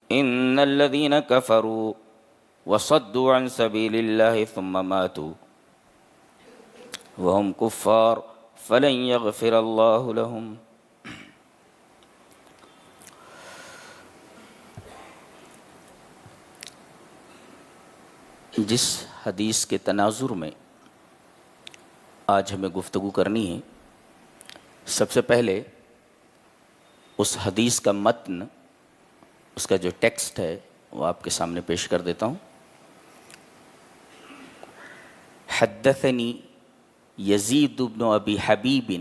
ان الذين كفروا وصدوا عن سبيل الله ثم ماتوا وهم كفار فلن يغفر الله لهم. جس حدیث کے تناظر میں آج ہمیں گفتگو کرنی ہے، سب سے پہلے اس حدیث کا متن، اس کا جو ٹیکسٹ ہے وہ آپ کے سامنے پیش کر دیتا ہوں. حدثنی یزید بن ابی حبیب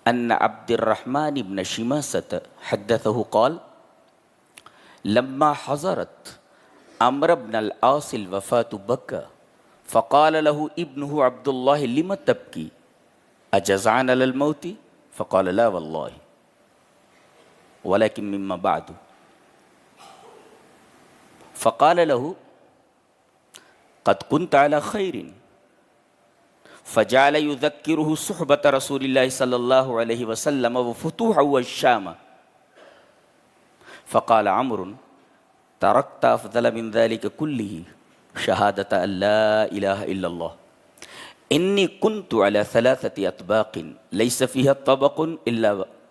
ان عبد الرحمن بن شماسة حدثه قال لما حضرت عمرو بن العاص الوفاة بكى فقال له ابنه عبد الله لم تبكي أجزعان للموت فقال لا والله ولكن مما بعد فقال له قد كنت على خير فجعل يذكره صحبة رسول الله صلى الله عليه وسلم وفتوح والشام فقال عمرو تركت أفضل من ذلك كله شهادة أن لا إله إلا الله إني كنت على 3 أطباق ليس فيها طبق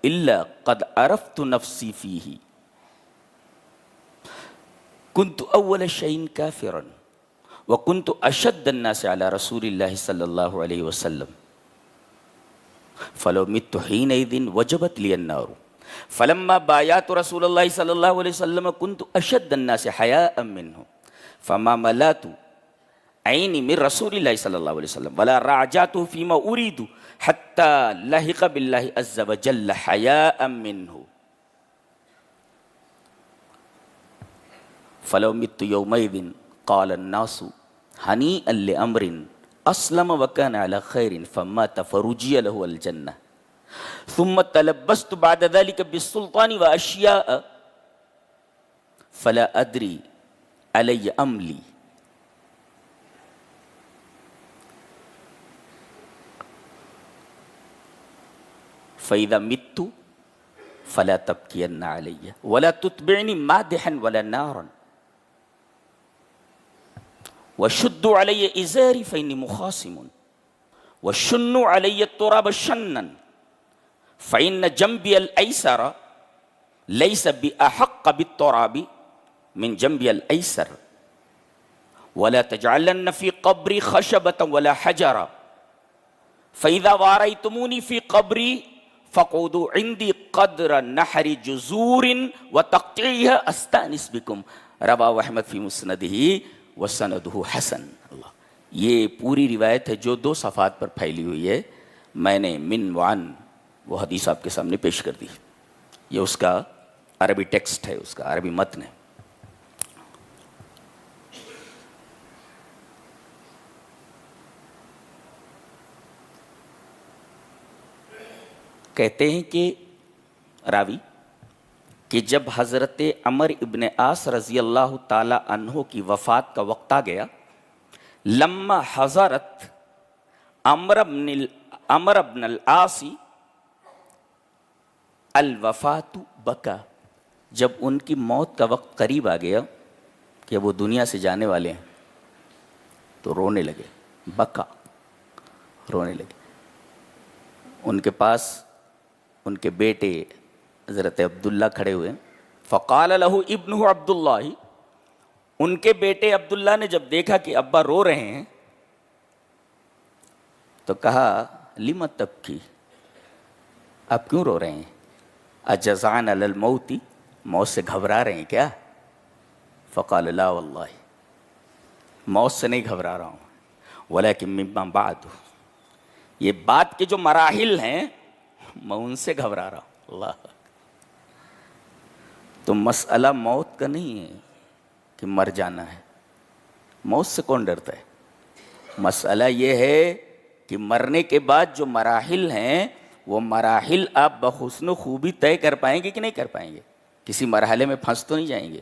إلا قد عرفت نفسي فيه كنت أول شيء كافرا وكنت أشد الناس على رسول الله صلى الله عليه وسلم فلو مت حينئذ وجبت لي النار فلما بايعت رسول الله صلى الله عليه وسلم كنت أشد الناس حياء منه فما ملأت عيني من رسول الله صلى الله عليه وسلم ولا راجعته فيما أريد حتى لحق بالله عز وجل حياء منه فلو مت يومئذ قال الناس هنيئا لأمر أسلم وكان على خير فمات فرجي له الجنة ثم تلبست بعد ذلك بالسلطان وأشياء فلا أدري علي أملي فإذا مت فلا تبكين علي ولا تتبعني مادحا ولا نارا وشدوا علي إزاري فإني مخاصم وشنوا علي التراب شنا فإن جنبي الأيسر ليس بأحق بالتراب من جنبي الأيسر ولا تجعلن في قبري خشبة ولا حجرا فإذا واريتموني في قبري فقعدوا عندي قدر نحر جزور وتقطيعها أستأنس بكم رواه أحمد في مسنده وسندہ حسن. اللہ، یہ پوری روایت ہے جو 2 صفحات پر پھیلی ہوئی ہے. میں نے من وعن وہ حدیث آپ کے سامنے پیش کر دی. یہ اس کا عربی ٹیکسٹ ہے، اس کا عربی متن ہے. کہتے ہیں کہ راوی کہ جب حضرت عمر ابن عاص رضی اللہ تعالی عنہ کی وفات کا وقت آ گیا، لما حضرت عمر بن العاص الوفات بکا، جب ان کی موت کا وقت قریب آ گیا کہ وہ دنیا سے جانے والے ہیں تو رونے لگے. بکا، رونے لگے. ان کے پاس ان کے بیٹے حضرت عبداللہ کھڑے ہوئے. فقال له ابنہ عبداللہ، ان کے بیٹے عبداللہ نے جب دیکھا کہ ابا رو رہے ہیں تو کہا لم تبکی، آپ کیوں رو رہے ہیں؟ اجزعان علی الموت، موت سے گھبرا رہے ہیں کیا؟ فقال لا واللہ، موت سے نہیں گھبرا رہا ہوں، ولیکن مما بعد، یہ بات کے جو مراحل ہیں میں ان سے گھبرا رہا ہوں. اللہ، تو مسئلہ موت کا نہیں ہے کہ مر جانا ہے. موت سے کون ڈرتا ہے؟ مسئلہ یہ ہے کہ مرنے کے بعد جو مراحل ہیں وہ مراحل آپ بحسن و خوبی طے کر پائیں گے کہ نہیں کر پائیں گے؟ کسی مرحلے میں پھنس تو نہیں جائیں گے؟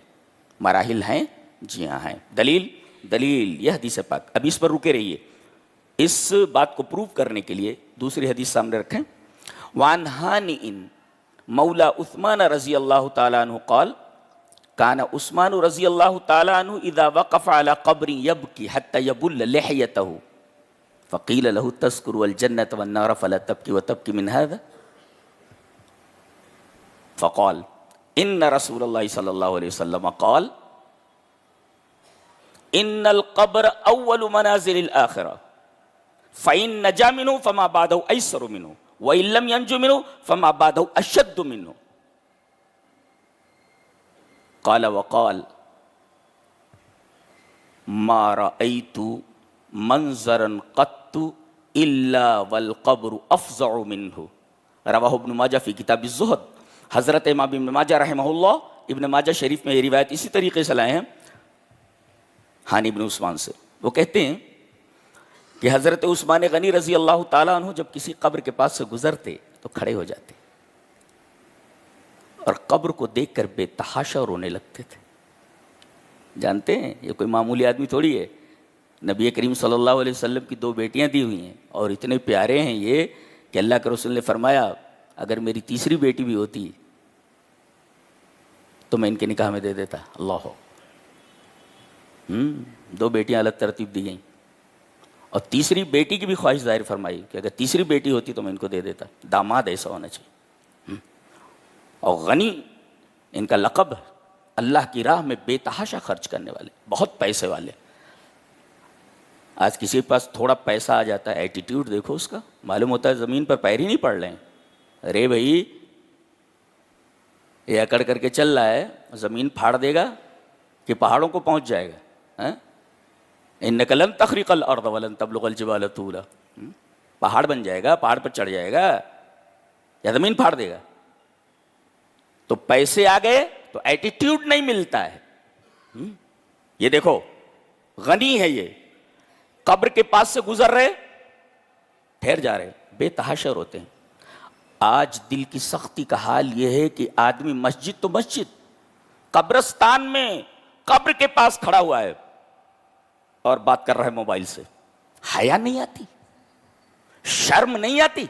مراحل ہیں، جی ہاں ہیں. دلیل یہ حدیث پاک. اب اس پر رکے رہیے. اس بات کو پروف کرنے کے لیے دوسری حدیث سامنے رکھیں. وعن ہانئ مولا عثمان رضی اللہ تعالیٰ عنہ قال کان عثمان رضی اللہ تعالی عنہ اذا وقف علی قبر یبکی حتی یبل لحیتہ فقیل له تذکر الجنۃ والنار فلا تبکی وتبکی من هذا فقال ان رسول اللہ صلی اللہ علیہ وسلم قال ان القبر اول منازل الاخرہ فإن نجا منه فما بعده أيسر منه وإن لم ينج منه فما بعده أشد منه قال وقال ما رأيت منظرا قط إلا والقبر أفظع منه رواہ ابن ماجہ فی کتاب الزہد. حضرت امام ابن ماجہ رحمہ اللہ ابن ماجہ شریف میں یہ روایت اسی طریقے سے لائے ہیں ہانی ابن عثمان سے. وہ کہتے ہیں کہ حضرت عثمان غنی رضی اللہ تعالیٰ عنہ جب کسی قبر کے پاس سے گزرتے تو کھڑے ہو جاتے اور قبر کو دیکھ کر بے تحاشا رونے لگتے تھے. جانتے ہیں یہ کوئی معمولی آدمی تھوڑی ہے, نبی کریم صلی اللہ علیہ وسلم کی 2 بیٹیاں دی ہوئی ہیں اور اتنے پیارے ہیں یہ کہ اللہ کے رسول نے فرمایا اگر میری تیسری بیٹی بھی ہوتی تو میں ان کے نکاح میں دے دیتا. اللہ ہو 2 بیٹیاں الگ ترتیب دی گئیں اور تیسری بیٹی کی بھی خواہش ظاہر فرمائی کہ اگر تیسری بیٹی ہوتی تو میں ان کو دے دیتا. داماد ایسا ہونا چاہیے. اور غنی ان کا لقب ہے, اللہ کی راہ میں بے تحاشا خرچ کرنے والے, بہت پیسے والے. آج کسی کے پاس تھوڑا پیسہ آ جاتا ہے, ایٹیٹیوڈ دیکھو اس کا, معلوم ہوتا ہے زمین پر پیر ہی نہیں پڑ رہے ہیں. ارے بھائی یہ اکڑ کر کے چل رہا ہے, زمین پھاڑ دے گا کہ پہاڑوں کو پہنچ جائے گا. انک لن تخرق الارض ولن تبلغ الجبال طولا, پہاڑ بن جائے گا, پہاڑ پر چڑھ جائے گا یا زمین پھاڑ دے گا. تو پیسے آ گئے تو ایٹیٹیوڈ نہیں ملتا ہے. یہ دیکھو غنی ہے, یہ قبر کے پاس سے گزر رہے, ٹھہر جا رہے, بے تحاشا روتے ہیں. آج دل کی سختی کا حال یہ ہے کہ آدمی مسجد تو مسجد, قبرستان میں قبر کے پاس کھڑا ہوا ہے اور بات کر رہا ہے موبائل سے. حیا نہیں آتی, شرم نہیں آتی.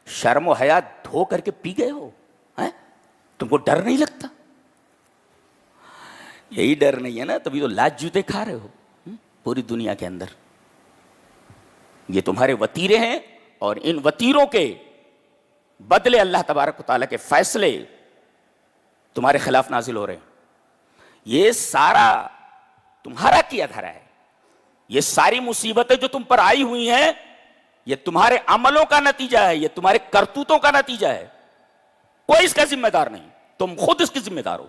شرم و حیا دھو کر کے پی گئے ہو, تم کو ڈر نہیں لگتا؟ یہی ڈر نہیں ہے نا, تبھی تو لاج جوتے کھا رہے ہو پوری دنیا کے اندر. یہ تمہارے وتیرے ہیں اور ان وتیروں کے بدلے اللہ تبارک و تعالیٰ کے فیصلے تمہارے خلاف نازل ہو رہے ہیں. یہ سارا تمہارا کیا دھرا ہے. یہ ساری مصیبتیں جو تم پر آئی ہوئی ہیں یہ تمہارے عملوں کا نتیجہ ہے, یہ تمہارے کرتوتوں کا نتیجہ ہے. کوئی اس کا ذمہ دار نہیں, تم خود اس کی ذمہ دار ہو.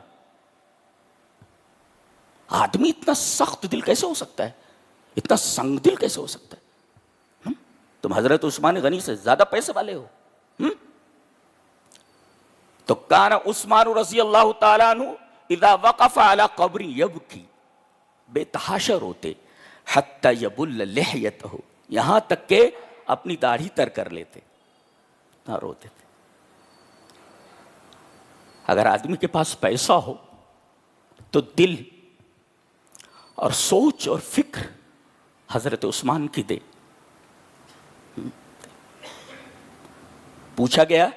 آدمی اتنا سخت دل کیسے ہو سکتا ہے, اتنا سنگ دل کیسے ہو سکتا ہے؟ تم حضرت عثمان غنی سے زیادہ پیسے والے ہو. تو کان عثمان رضی اللہ تعالیٰ عنہ اذا وقف علی قبر یبکی, بے تحاشا روتے, حتی یبل لحیتہ, یہاں تک کہ اپنی داڑھی تر کر لیتے, نہ روتے تھے. اگر آدمی کے پاس پیسہ ہو تو دل اور سوچ اور فکر حضرت عثمان کی دے. پوچھا گیا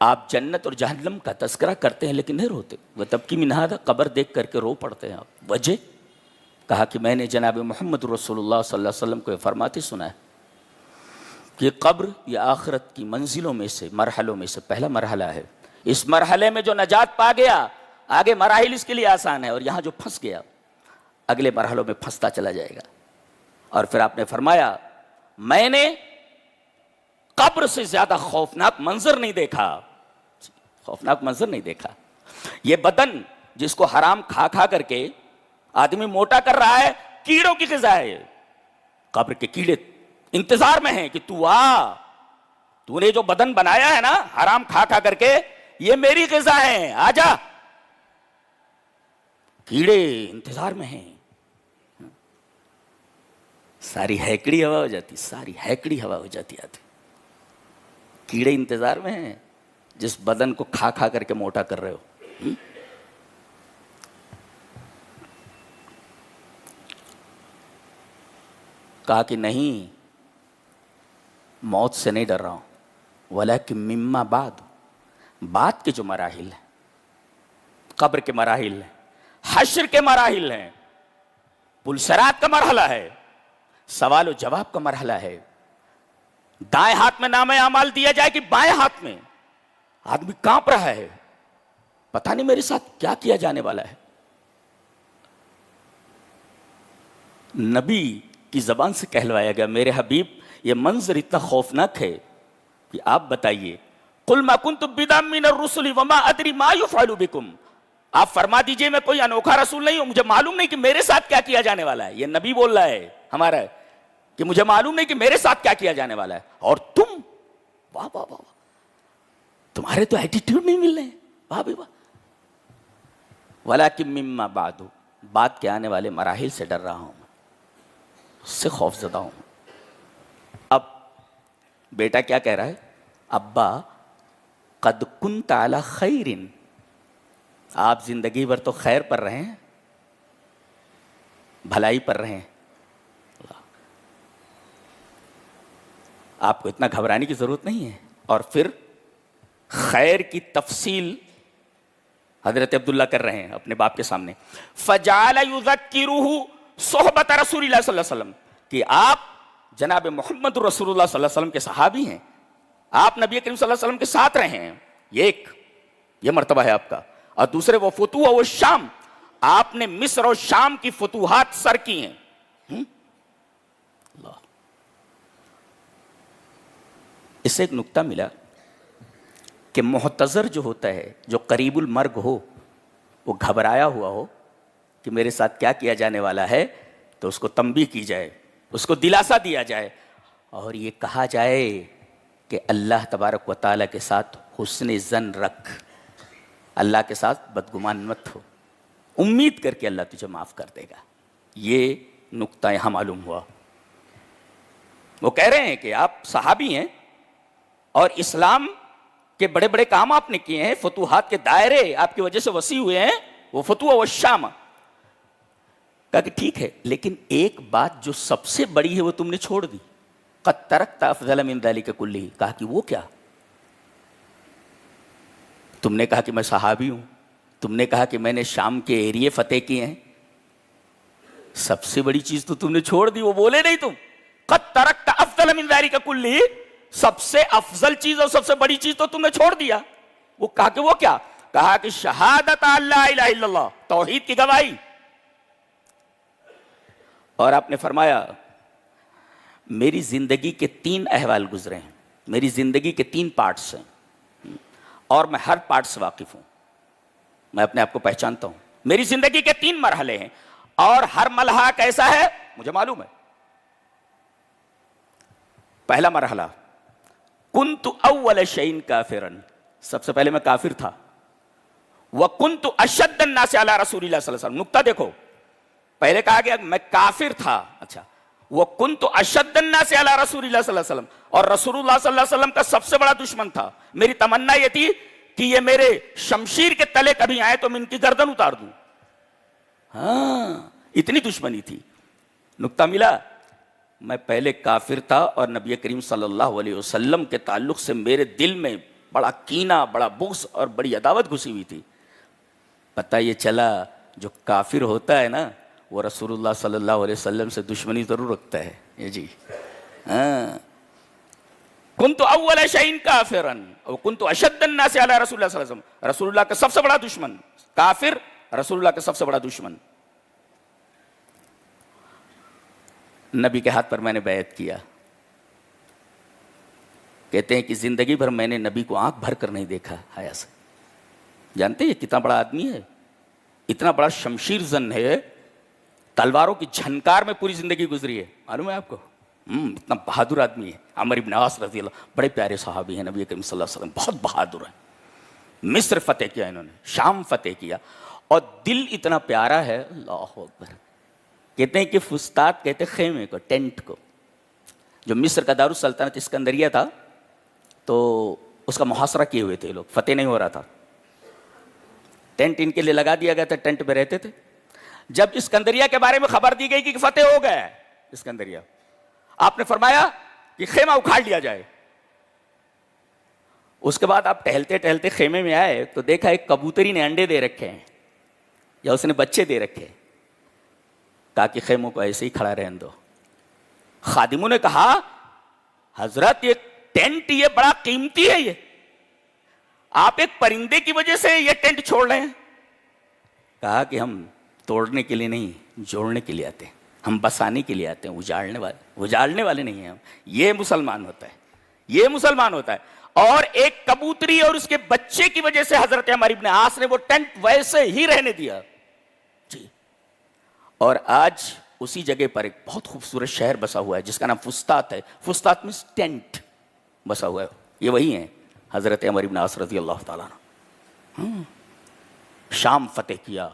آپ جنت اور جہنم کا تذکرہ کرتے ہیں لیکن نہیں روتے. وہ تب کی منہا قبر دیکھ کر کے رو پڑتے ہیں آپ. وجہ کہا کہ میں نے جناب محمد رسول اللہ صلی اللہ علیہ وسلم کو فرماتے سنا ہے کہ قبر یہ آخرت کی منزلوں میں سے, مرحلوں میں سے پہلا مرحلہ ہے. اس مرحلے میں جو نجات پا گیا آگے مراحل اس کے لیے آسان ہے, اور یہاں جو پھنس گیا اگلے مرحلوں میں پھنستا چلا جائے گا. اور پھر آپ نے فرمایا میں نے قبر سے زیادہ خوفناک منظر نہیں دیکھا, خوفناک منظر نہیں دیکھا. یہ بدن جس کو حرام کھا کھا کر کے آدمی موٹا کر رہا ہے, کیڑوں کی غذا ہے. قبر کے کیڑے انتظار میں ہیں کہ تو نے جو بدن بنایا ہے نا حرام کھا کھا کر کے, یہ میری غذا ہے, آجا. کیڑے انتظار میں ہیں. ساری ہیکڑی ہوا ہو جاتی, ساری ہیکڑی ہوا ہو جاتی آدمی. کیڑے انتظار میں ہیں جس بدن کو کھا کھا کر کے موٹا کر رہے ہو. کہا کہ نہیں, موت سے نہیں ڈر رہا ہوں, ولیکن مما بعد, بعد کے جو مراحل ہیں قبر کے مراحل ہیں، حشر کے مراحل ہیں، پلسرات کا مرحلہ ہے، سوال و جواب کا مرحلہ ہے، دائیں ہاتھ میں نامہ اعمال دیا جائے کہ بائیں ہاتھ میں. آدمی کانپ رہا ہے، پتہ نہیں میرے ساتھ کیا کیا جانے والا ہے. نبی کی زبان سے کہلوایا گیا، میرے حبیب یہ منظر اتنا خوفناک ہے کہ آپ بتائیے، قل ما کنت بدعا من الرسل وما ادری ما يفعل بكم، آپ فرما دیجئے میں کوئی انوکھا رسول نہیں ہوں، مجھے معلوم نہیں کہ میرے ساتھ کیا کیا جانے والا ہے. یہ نبی بول رہا ہے ہمارا کہ مجھے معلوم نہیں کہ میرے ساتھ کیا کیا جانے والا ہے. اور تم واہ واہ واہ، تمہارے تو ایٹیٹیوڈ نہیں مل رہے ہیں، واہ بھائی واہ. ولکن مما بعد، بعد کے آنے والے مراحل سے ڈر رہا ہوں، اس سے خوف زدہ ہوں. اب بیٹا کیا کہہ رہا ہے، ابا قد کنت علی خیر، آپ زندگی بھر تو خیر پر رہے ہیں، بھلائی پر رہے ہیں، آپ کو اتنا گھبرانے کی ضرورت نہیں ہے. اور پھر خیر کی تفصیل حضرت عبداللہ کر رہے ہیں اپنے باپ کے سامنے. فجعل یذکرہ صحبت رسول اللہ صلی اللہ علیہ وسلم، کہ آپ جناب محمد رسول اللہ صلی اللہ علیہ وسلم کے صحابی ہیں، آپ نبی کریم صلی اللہ علیہ وسلم کے ساتھ رہے ہیں، یہ مرتبہ ہے آپ کا. اور دوسرے وہ فتوح و شام، آپ نے مصر اور شام کی فتوحات سر کی ہیں. اللہ، اس سے ایک نکتہ ملا کہ محتضر جو ہوتا ہے، جو قریب المرگ ہو، وہ گھبرایا ہوا ہو کہ میرے ساتھ کیا کیا جانے والا ہے، تو اس کو تنبیہ کی جائے، اس کو دلاسا دیا جائے، اور یہ کہا جائے کہ اللہ تبارک و تعالیٰ کے ساتھ حسن ظن رکھ، اللہ کے ساتھ بدگمان مت ہو، امید کر کے اللہ تجھے معاف کر دے گا. یہ نکتہ یہاں معلوم ہوا. وہ کہہ رہے ہیں کہ آپ صحابی ہیں اور اسلام کے بڑے بڑے کام آپ نے کیے ہیں، فتوحات کے دائرے آپ کی وجہ سے وسیع ہوئے ہیں، وہ فتوح و شام. کہا کہ ٹھیک ہے، لیکن ایک بات جو سب سے بڑی ہے وہ تم نے چھوڑ دی. قد ترکت افضل من ذلک کلہ، کہا کہ وہ کیا؟ تم نے کہا کہ میں صحابی ہوں، تم نے کہا کہ میں نے شام کے ایریے فتح کیے ہیں، سب سے بڑی چیز تو تم نے چھوڑ دی. وہ بولے نہیں تم، قد ترکت افضل من ذلک کلہ، سب سے افضل چیز اور سب سے بڑی چیز تو تم نے چھوڑ دیا. وہ کہا کہ وہ کیا؟ کہا کہ شہادت لا الہ الا اللہ، توحید کی گواہی. اور آپ نے فرمایا میری زندگی کے 3 احوال گزرے ہیں، میری زندگی کے 3 پارٹس ہیں، اور میں ہر پارٹ سے واقف ہوں، میں اپنے آپ کو پہچانتا ہوں. میری زندگی کے 3 مرحلے ہیں، اور ہر مرحلہ کیسا ہے مجھے معلوم ہے. پہلا مرحلہ، کنت اول شیء کافرا، سب سے پہلے میں کافر تھا. وکنت اشد الناس علی رسول اللہ صلی اللہ علیہ وسلم، نقطہ دیکھو، پہلے کہا گیا میں کافر تھا، اچھا، وکنت اشد الناس علی رسول اللہ صلی اللہ علیہ وسلم، اور رسول اللہ صلی اللہ علیہ وسلم کا سب سے بڑا دشمن تھا. میری تمنا یہ تھی کہ یہ میرے شمشیر کے تلے کبھی آئے تو میں ان کی گردن اتار دوں. ہاں، اتنی دشمنی تھی. نقطہ ملا، میں پہلے کافر تھا، اور نبی کریم صلی اللہ علیہ وسلم کے تعلق سے میرے دل میں بڑا کینہ، بڑا بغض اور بڑی عداوت گھسی ہوئی تھی. پتہ یہ چلا جو کافر ہوتا ہے نا، وہ رسول اللہ صلی اللہ علیہ وسلم سے دشمنی ضرور رکھتا ہے. یہ جی ہاں، کنت اول شیء کافرا وکنت اشد الناس علی رسول اللہ صلی اللہ علیہ وسلم، رسول اللہ کا سب سے بڑا دشمن کافر، رسول اللہ کا سب سے بڑا دشمن. نبی کے ہاتھ پر میں نے بیعت کیا. کہتے ہیں کہ زندگی بھر میں نے نبی کو آنکھ بھر کر نہیں دیکھا حیا سے. جانتے ہیں یہ کتنا بڑا آدمی ہے، اتنا بڑا شمشیر زن ہے، تلواروں کی جھنکار میں پوری زندگی گزری ہے. معلوم ہے آپ کو، اتنا بہادر آدمی ہے. عمر بن عاص رضی اللہ، بڑے پیارے صحابی ہیں نبی کریم صلی اللہ علیہ وسلم، بہت بہادر ہیں. مصر فتح کیا انہوں نے، شام فتح کیا، اور دل اتنا پیارا ہے. اللہ اکبر. کہتے ہیں کہ فسطاط کہتے خیمے کو، ٹینٹ کو. جو مصر کا دارالسلطنت اسکندریہ تھا تو اس کا محاصرہ کیے ہوئے تھے لوگ، فتح نہیں ہو رہا تھا. ٹینٹ ان کے لیے لگا دیا گیا تھا، ٹینٹ پہ رہتے تھے. جب اسکندریہ کے بارے میں خبر دی گئی کہ فتح ہو گیا ہے اسکندریہ، آپ نے فرمایا کہ خیمہ اکھاڑ لیا جائے. اس کے بعد آپ ٹہلتے ٹہلتے خیمے میں آئے تو دیکھا ایک کبوتری نے انڈے دے رکھے ہیں یا اس نے بچے دے رکھے ہیں، تاکہ خیموں کو ایسے ہی کھڑا رہنے دو۔ خادموں نے کہا حضرت یہ ٹینٹ یہ بڑا قیمتی ہے، یہ آپ ایک پرندے کی وجہ سے یہ ٹینٹ چھوڑ رہے ہیں؟ کہا کہ ہم توڑنے کے لیے نہیں، جوڑنے کے لیے آتے ہیں، ہم بسانے کے لیے آتے ہیں، اجاڑنے والے نہیں ہیں ہم۔ یہ مسلمان ہوتا ہے، یہ مسلمان ہوتا ہے۔ اور ایک کبوتری اور اس کے بچے کی وجہ سے حضرت عمر ابن عاص نے وہ ٹینٹ ویسے ہی رہنے دیا جی۔ اور آج اسی جگہ پر ایک بہت خوبصورت شہر بسا ہوا ہے جس کا نام فسطاط ہے۔ فسطاط میں ٹینٹ بسا ہوا ہے، یہ وہی ہیں حضرت عمر ابن عاص رضی اللہ تعالیٰ عنہ۔ شام فتح کیا،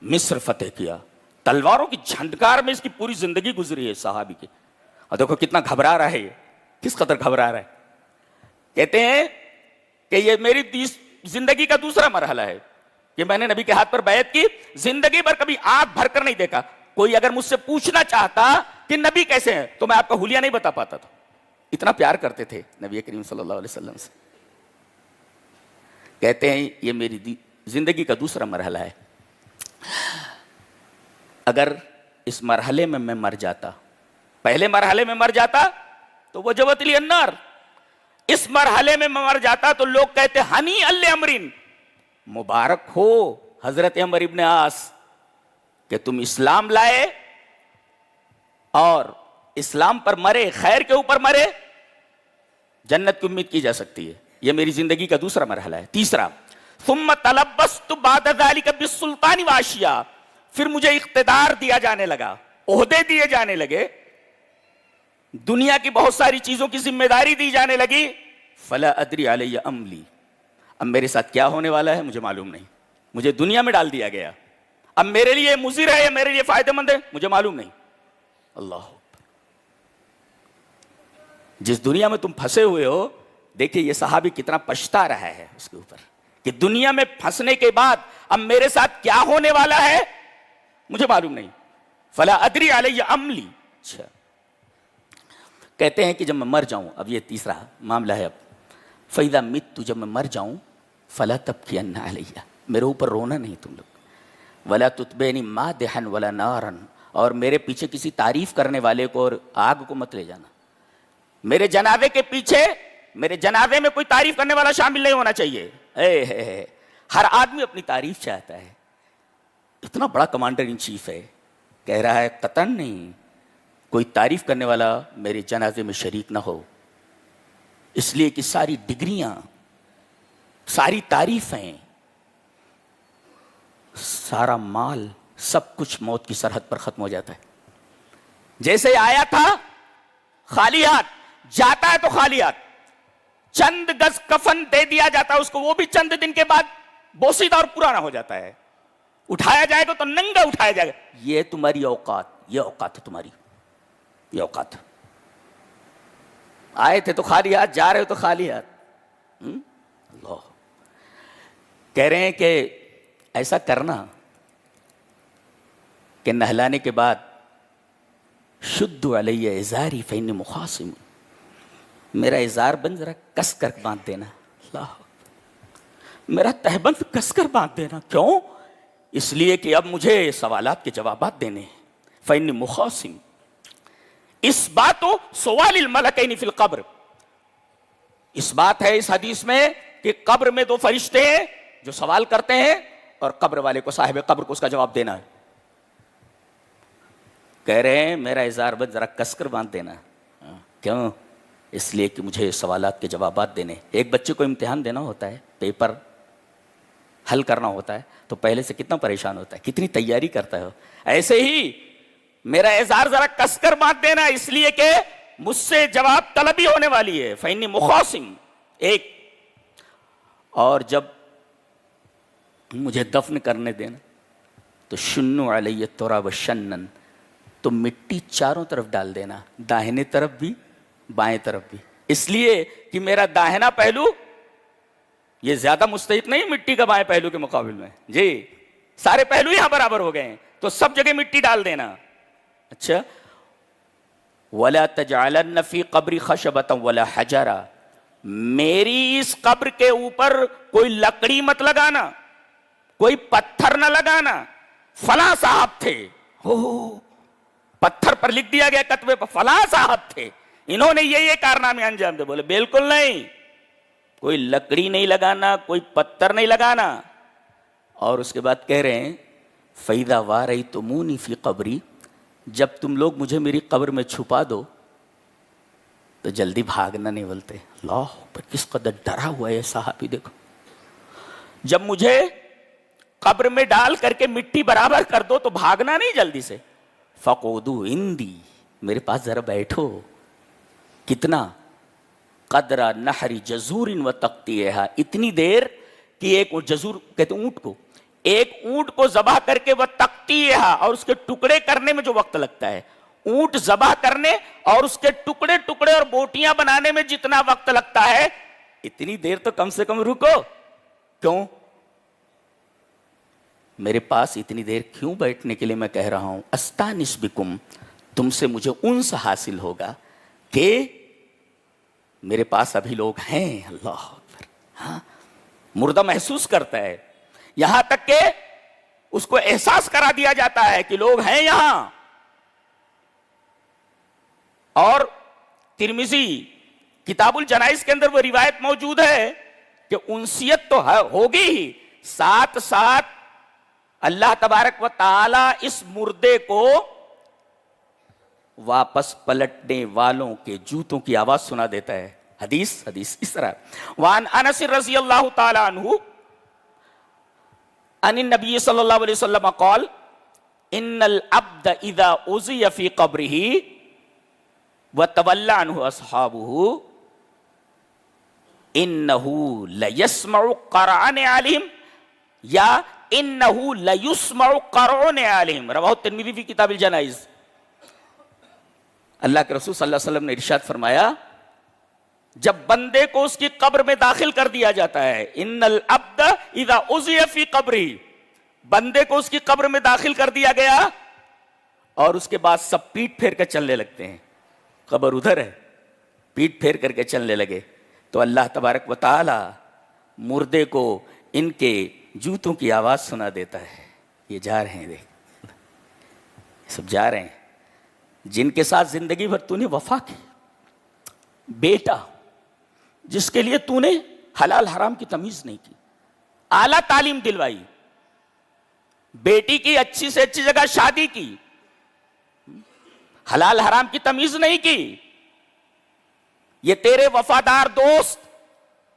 مصر فتح کیا، تلواروں کی جھنڈکار میں اس کی پوری زندگی گزری ہے صحابی کی۔ اور دیکھو کتنا گھبرا رہا ہے، یہ کس قدر گھبرا رہا ہے۔ کہتے ہیں کہ یہ میری زندگی کا دوسرا مرحلہ ہے کہ میں نے نبی کے ہاتھ پر بیعت کی، زندگی بھر کبھی آنکھ بھر کر نہیں دیکھا۔ کوئی اگر مجھ سے پوچھنا چاہتا کہ نبی کیسے ہیں تو میں آپ کا حلیہ نہیں بتا پاتا تھا، اتنا پیار کرتے تھے نبی کریم صلی اللہ علیہ وسلم سے۔ کہتے ہیں یہ میری زندگی کا دوسرا مرحلہ ہے، اگر اس مرحلے میں میں مر جاتا، پہلے مرحلے میں مر جاتا تو وجبت لی النار، اس مرحلے میں مر جاتا تو لوگ کہتے ہنی عمرین، مبارک ہو حضرت عمر ابن عاص کہ تم اسلام لائے اور اسلام پر مرے، خیر کے اوپر مرے، جنت کی امید کی جا سکتی ہے۔ یہ میری زندگی کا دوسرا مرحلہ ہے۔ تیسرا، ثم تلبست بعد ذلك بالسلطان واشیاء، پھر مجھے اقتدار دیا جانے لگا، عہدے دیے جانے لگے، دنیا کی بہت ساری چیزوں کی ذمہ داری دی جانے لگی۔ فلا ادری علی عملی، اب میرے ساتھ کیا ہونے والا ہے مجھے معلوم نہیں، مجھے دنیا میں ڈال دیا گیا، اب میرے لیے مضر ہے یا میرے لیے فائدہ مند ہے مجھے معلوم نہیں۔ اللہ، جس دنیا میں تم پھنسے ہوئے ہو، دیکھیں یہ صحابی کتنا پچھتا رہا ہے اس کے اوپر کہ دنیا میں پھنسنے کے بعد اب میرے ساتھ کیا ہونے والا ہے مجھے معلوم نہیں۔ فلا ادری علی عملی، اچھا کہتے ہیں کہ جب میں مر جاؤں، اب یہ تیسرا معاملہ ہے، اب فَإِذَا مِتُّ، جب میں مر جاؤں، فَلَا تَبْكِيَنَّ عَلَيَّ، میرے اوپر رونا نہیں تم لوگ، وَلَا تُتْبِعْنِي مَادِحًا وَلَا نَارًا، اور میرے پیچھے کسی تعریف کرنے والے کو اور آگ کو مت لے جانا۔ میرے جنازے کے پیچھے، میرے جنازے میں کوئی تعریف کرنے والا شامل نہیں ہونا چاہیے۔ ہر آدمی اپنی تعریف چاہتا ہے، اتنا بڑا کمانڈر ان چیف ہے، کہہ رہا ہے قطعاً نہیں، کوئی تعریف کرنے والا میرے جنازے میں شریک نہ ہو، اس لیے کہ ساری ڈگریاں، ساری تعریفیں، سارا مال، سب کچھ موت کی سرحد پر ختم ہو جاتا ہے۔ جیسے آیا تھا خالی ہاتھ، جاتا ہے تو خالی ہاتھ، چند گز کفن دے دیا جاتا ہے اس کو، وہ بھی چند دن کے بعد بوسیدہ اور پرانا ہو جاتا ہے، اٹھایا جائے گا تو ننگا اٹھایا جائے گا۔ یہ تمہاری اوقات، یہ اوقات ہے تمہاری، یہ اوقات۔ آئے تھے تو خالی ہاتھ، جا رہے ہو تو خالی ہاتھ۔ اللہ کہہ رہے ہیں کہ ایسا کرنا کہ نہلانے کے بعد شد علی ازاری فإنی مخاصم، میرا ازار بند ذرا کس کر باندھ دینا، اللہ میرا تہبند کس کر باندھ دینا۔ کیوں؟ اس لیے کہ اب مجھے سوالات کے جوابات دینے ہیں۔ فإنی مخاصم، اس بات سوال الملکین فی القبر، اس بات ہے اس حدیث میں کہ قبر میں دو فرشتے ہیں جو سوال کرتے ہیں اور قبر والے کو، صاحب قبر کو اس کا جواب دینا ہے۔ کہہ رہے ہیں میرا ازار بند ذرا کس کر باندھ دینا۔ کیوں؟ اس لیے کہ مجھے سوالات کے جوابات دینے۔ ایک بچے کو امتحان دینا ہوتا ہے، پیپر حل کرنا ہوتا ہے تو پہلے سے کتنا پریشان ہوتا ہے، کتنی تیاری کرتا ہے۔ ایسے ہی میرا ازار ذرا کس کر باندھ دینا، اس لیے کہ مجھ سے جواب طلبی ہونے والی ہے۔ فإنی مخاصم، ایک، اور جب مجھے دفن کرنے دینا تو شنو علی التراب شنن، تو مٹی چاروں طرف ڈال دینا، داہنے طرف بھی بائیں طرف بھی، اس لیے کہ میرا داہنا پہلو یہ زیادہ مستحق نہیں مٹی کا بائیں پہلو کے مقابل میں، جی سارے پہلو یہاں برابر ہو گئے ہیں تو سب جگہ مٹی ڈال دینا۔ اچھا، وَلَا تَجْعَلَنَّ فِي قَبْرِ خَشَبَةً وَلَا حَجَرًا، میری اس قبر کے اوپر کوئی لکڑی مت لگانا، کوئی پتھر نہ لگانا، فلاں صاحب تھے، پتھر پر لکھ دیا گیا کتبے پر فلاں صاحب تھے، انہوں نے یہ کارنامے انجام دے. بولے بالکل نہیں، کوئی لکڑی نہیں لگانا، کوئی پتھر نہیں لگانا. اور اس کے بعد کہہ رہے ہیں فَإِذَا وَارَيْتُمُونِي فِي قَبْرِي، جب تم لوگ مجھے میری قبر میں چھپا دو تو جلدی بھاگنا نہیں. بولتے اللہ پر کس قدر ڈرا ہوا ہے صحابی. دیکھو جب مجھے قبر میں ڈال کر کے مٹی برابر کر دو تو بھاگنا نہیں جلدی سے. فَقُعُدُوا عِنْدِي، میرے پاس ذرا بیٹھو. کتنا؟ قدر نحر جزور وتقطیعها، اتنی دیر کہ ایک جزور کہتے ہیں اونٹ کو، ایک اونٹ کو ذبح کر کے وہ تقطیعها، اور اس کے ٹکڑے کرنے میں جو وقت لگتا ہے، اونٹ ذبح کرنے اور اس کے ٹکڑے ٹکڑے اور بوٹیاں بنانے میں جتنا وقت لگتا ہے اتنی دیر تو کم سے کم رکو. کیوں؟ میرے پاس اتنی دیر کیوں بیٹھنے کے لیے میں کہہ رہا ہوں؟ استانس بکم، تم سے مجھے انس حاصل ہوگا کہ میرے پاس ابھی لوگ ہیں. اللہ اکبر. ہاں مردہ محسوس کرتا ہے، یہاں تک کہ اس کو احساس کرا دیا جاتا ہے کہ لوگ ہیں یہاں. اور ترمذی کتاب الجنائز کے اندر وہ روایت موجود ہے کہ انسیت تو ہوگی ہی، ساتھ ساتھ اللہ تبارک و تعالی اس مردے کو واپس پلٹنے والوں کے جوتوں کی آواز سنا دیتا ہے. حدیث اس طرح وان انس رضی اللہ تعالی عنہ ان النبی صلی اللہ علیہ وسلم قال ان العبد اذا اذی فی قبرہ وتولى عنه اصحابه انه ليسمع قرعن عليهم یا انه ليسمع قرعن عليهم. رواه الترمذی فی کتاب الجنائز. اللہ کے رسول صلی اللہ علیہ وسلم نے ارشاد فرمایا جب بندے کو اس کی قبر میں داخل کر دیا جاتا ہے، ان العبد اذا اذی فی قبرہ، بندے کو اس کی قبر میں داخل کر دیا گیا اور اس کے بعد سب پیٹ پھیر کر چلنے لگتے ہیں. قبر ادھر ہے، پیٹ پھیر کر کے چلنے لگے تو اللہ تبارک و تعالی مردے کو ان کے جوتوں کی آواز سنا دیتا ہے. یہ جا رہے ہیں، دیکھ سب جا رہے ہیں جن کے ساتھ زندگی بھر تو نے وفا کی، بیٹا جس کے لیے تو نے حلال حرام کی تمیز نہیں کی، اعلیٰ تعلیم دلوائی، بیٹی کی اچھی سے اچھی جگہ شادی کی، حلال حرام کی تمیز نہیں کی. یہ تیرے وفادار دوست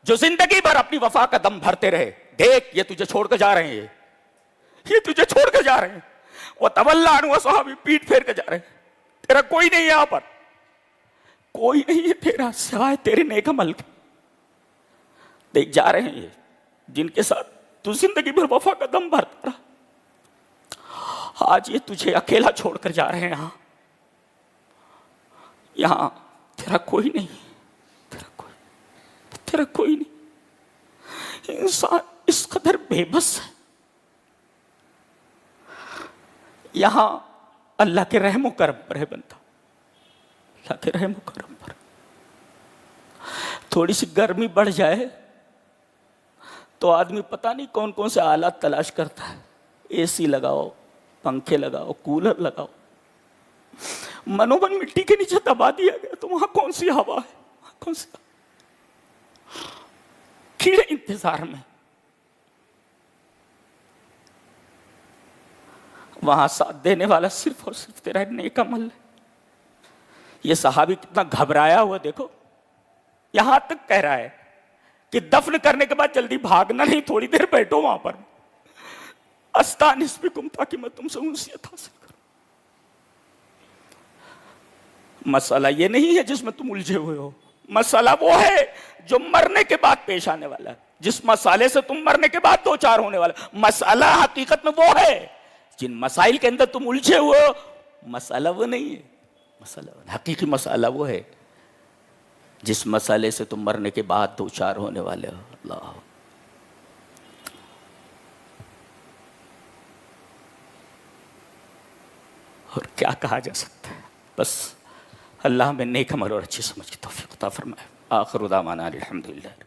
جو زندگی بھر اپنی وفا کا دم بھرتے رہے، دیکھ یہ تجھے چھوڑ کے جا رہے ہیں، یہ تجھے چھوڑ کے جا رہے ہیں. وہ تولا عنہ صحابی پیٹ پھیر کے جا رہے ہیں. تیرا کوئی نہیں یہاں پر، کوئی نہیں ہے تیرا سوائے تیرے نیک عمل کے. دیکھ جا رہے ہیں یہ جن کے ساتھ تو زندگی بھر وفا کا دم بھرتا رہا، آج یہ تجھے اکیلا چھوڑ کر جا رہے ہیں. یہاں تیرا کوئی نہیں، تیرا کوئی نہیں. انسان اس قدر بے بس ہے. یہاں اللہ کے رحم و کرم پر ہے بندہ، اللہ کے رحم و کرم پر. تھوڑی سی گرمی بڑھ جائے تو آدمی پتہ نہیں کون کون سے آلات تلاش کرتا ہے. اے سی لگاؤ، پنکھے لگاؤ، کولر لگاؤ. منومن مٹی کے نیچے دبا دیا گیا تو وہاں کون سی ہوا ہے، وہاں کون سی کیڑے انتظار میں. وہاں ساتھ دینے والا صرف اور صرف تیرا نیک عمل ہے. یہ صحابی کتنا گھبرایا ہوا دیکھو، یہاں تک کہہ رہا ہے کہ دفن کرنے کے بعد جلدی بھاگنا نہیں، تھوڑی دیر بیٹھو وہاں پر. استانس بکم، تاکہ میں تم سے انسیت حاصل کروں. مسئلہ یہ نہیں ہے جس میں تم الجھے ہوئے ہو، مسئلہ وہ ہے جو مرنے کے بعد پیش آنے والا ہے، جس مسئلے سے تم مرنے کے بعد دو چار ہونے والا. مسئلہ حقیقت میں وہ ہے جن مسائل کے اندر تم الجھے ہوئے ہو، مسئلہ وہ نہیں ہے. مسئلہ حقیقی مسئلہ وہ ہے جس مسئلے سے تم مرنے کے بعد دو چار ہونے والے ہو. اللہ اور کیا کہا جا سکتا ہے. بس اللہ ہمیں نیک عمل اور اچھی سمجھ کی توفیق عطا فرمائے. آخر دعوانا الحمدللہ.